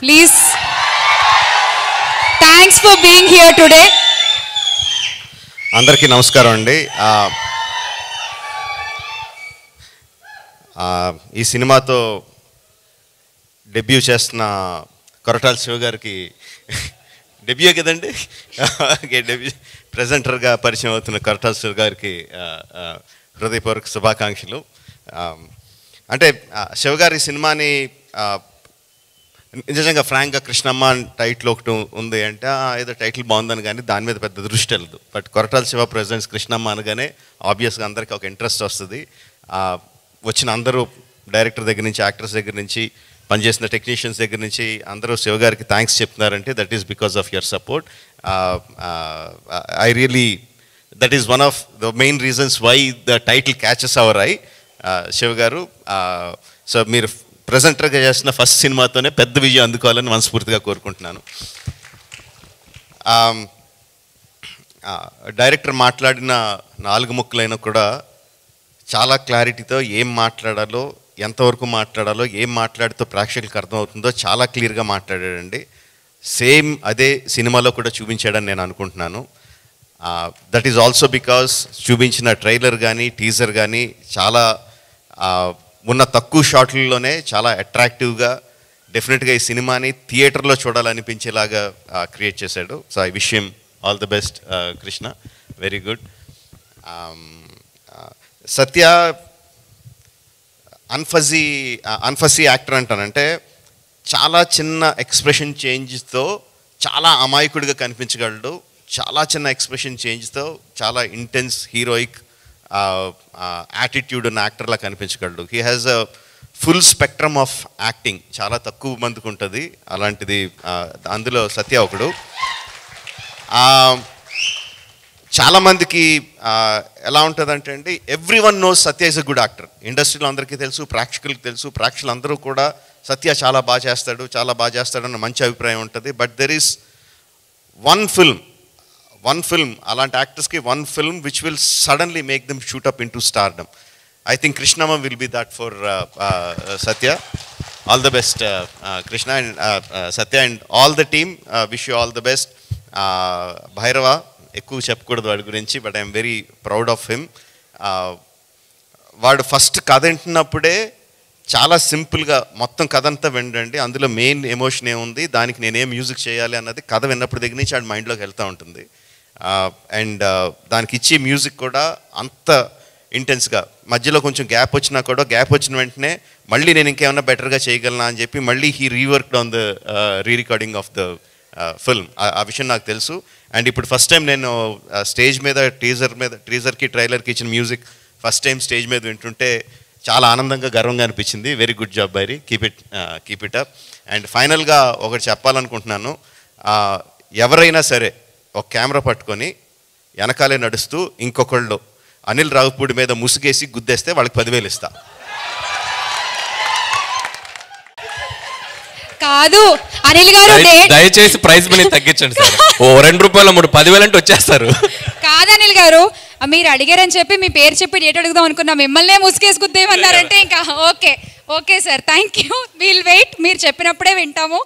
Please. Thanks for being here today. అందరికీ నమస్కారం అండి. ఈ సినిమాతో డెబ్యూ చేస్తున్న కొరటాల శివ గారికి డెబ్యూ కదండి, డెబ్యూ ప్రెజెంటర్గా పరిచయం అవుతున్న కొరటాల శివ గారికి హృదయపూర్వక శుభాకాంక్షలు. అంటే శివగారి సినిమాని నిజంగా ఫ్రాంక్గా కృష్ణమ్మ టైటిల్ ఒకటి ఉంది అంటే ఏదో టైటిల్ బాగుందని కానీ దాని మీద పెద్ద దృష్టి వెళ్ళదు. బట్ కొరటాల శివ ప్రెజెంట్స్ కృష్ణమ్మ అనగానే ఆబ్వియస్గా అందరికీ ఒక ఇంట్రెస్ట్ వస్తుంది. వచ్చిన అందరూ డైరెక్టర్ దగ్గర నుంచి, యాక్టర్స్ దగ్గర నుంచి, పనిచేసిన టెక్నీషియన్స్ దగ్గర నుంచి అందరూ శివగారికి థ్యాంక్స్ చెప్తున్నారంటే that is because of your support. I really that is one of the main reasons why the title catches our eye. Shiva garu, so మీరు ప్రెజెంటర్గా చేసిన ఫస్ట్ సినిమాతోనే పెద్ద విజయం అందుకోవాలని మనస్ఫూర్తిగా కోరుకుంటున్నాను. డైరెక్టర్ మాట్లాడిన 4 ముక్కలైనా కూడా చాలా క్లారిటీతో ఏం మాట్లాడాలో, ఎంతవరకు మాట్లాడాలో, ఏం మాట్లాడితో ప్రేక్షకులకు అర్థమవుతుందో చాలా క్లియర్గా మాట్లాడాడండి. సేమ్ అదే సినిమాలో కూడా చూపించాడని నేను అనుకుంటున్నాను. దట్ ఈజ్ ఆల్సో బికాస్ చూపించిన ట్రైలర్ కానీ టీజర్ కానీ చాలా ఉన్న తక్కువ షాట్లలోనే చాలా అట్రాక్టివ్గా డెఫినెట్గా ఈ సినిమాని థియేటర్లో చూడాలనిపించేలాగా క్రియేట్ చేశాడు. So I wish him all the best Krishna, very good. Satya అన్ఫజీ యాక్టర్ అంటానంటే చాలా చిన్న ఎక్స్ప్రెషన్ చేంజ్తో చాలా అమాయకుడిగా కనిపించగలడు. చాలా చిన్న ఎక్స్ప్రెషన్ చేంజ్తో చాలా ఇంటెన్స్ హీరోయిక్ యాటిట్యూడ్ ఉన్న యాక్టర్లా కనిపించగలడు. He has a full spectrum of acting, చాలా తక్కువ మందికి ఉంటుంది అలాంటిది. అందులో సత్య ఒకడు. చాలామందికి ఎలా ఉంటుందంటే అండి, every one knows Satya is a good actor. ఇండస్ట్రీలో అందరికీ తెలుసు, ప్రేక్షకులకు తెలుసు. ప్రేక్షకులందరూ కూడా సత్య చాలా బాగా చేస్తాడు అన్న మంచి అభిప్రాయం ఉంటుంది. But there is one film అలాంటి యాక్టర్స్కి one film which will suddenly make them shoot up in to stardom. I think Krishnamma will be that for Satya. All the best Krishna and Satya and all the team. Wish you all the best. Bhairava ఎక్కువ చెప్పకూడదు వాడి గురించి, but I'm very proud of him. వాడు first కథ వింటున్నప్పుడే చాలా సింపుల్గా మొత్తం కథ అంతా వినండి, అందులో మెయిన్ ఎమోషన్ ఏముంది, దానికి నేనేం మ్యూజిక్ చేయాలి అన్నది కథ విన్నప్పుడు దగ్గర నుంచి ఆడి మైండ్లోకి వెళ్తూ ఉంటుంది. అండ్ దానికి ఇచ్చే మ్యూజిక్ కూడా అంత ఇంటెన్స్గా, మధ్యలో కొంచెం గ్యాప్ వచ్చినా కూడా గ్యాప్ వచ్చిన వెంటనే మళ్ళీ నేను ఇంకేమన్నా బెటర్గా చేయగలనా అని చెప్పి మళ్ళీ he reworked on the rerecording of the film. ఆ విషయం నాకు తెలుసు. అండ్ ఇప్పుడు ఫస్ట్ టైం నేను స్టేజ్ మీద టీజర్కి ట్రైలర్కి ఇచ్చిన మ్యూజిక్ ఫస్ట్ టైం స్టేజ్ మీద వింటుంటే చాలా ఆనందంగా, గర్వంగా అనిపించింది. Very good job బైరీ, keep it up. And ఫైనల్గా ఒకటి చెప్పాలనుకుంటున్నాను. ఎవరైనా సరే ఒక కెమెరా పట్టుకొని వెనకాలే నడుస్తూ ఇంకొకళ్ళు అనిల్ రావుపూడి మీద ముసుగేసి గుద్దేస్తే వాళ్ళకి 10,000 ఇస్తా. కాదు అనిల్ గారు, దయచేసి ప్రైజ్ మనీ తగ్గించండి సార్. ఓ 2 రూపాయలు 3 10,000 అంటే వచ్చేస్తారు. కాదు అనిల్ గారు, మీరు అడిగారని చెప్పి మీ పేరు చెప్పి డేట్ అడుగుదాం అనుకున్నా, మిమ్మల్నే ముసుగేసి గుద్దేమన్నారంటే ఇంకా okay sir, thank you. Will wait, మీరు చెప్పినప్పుడే వింటాము.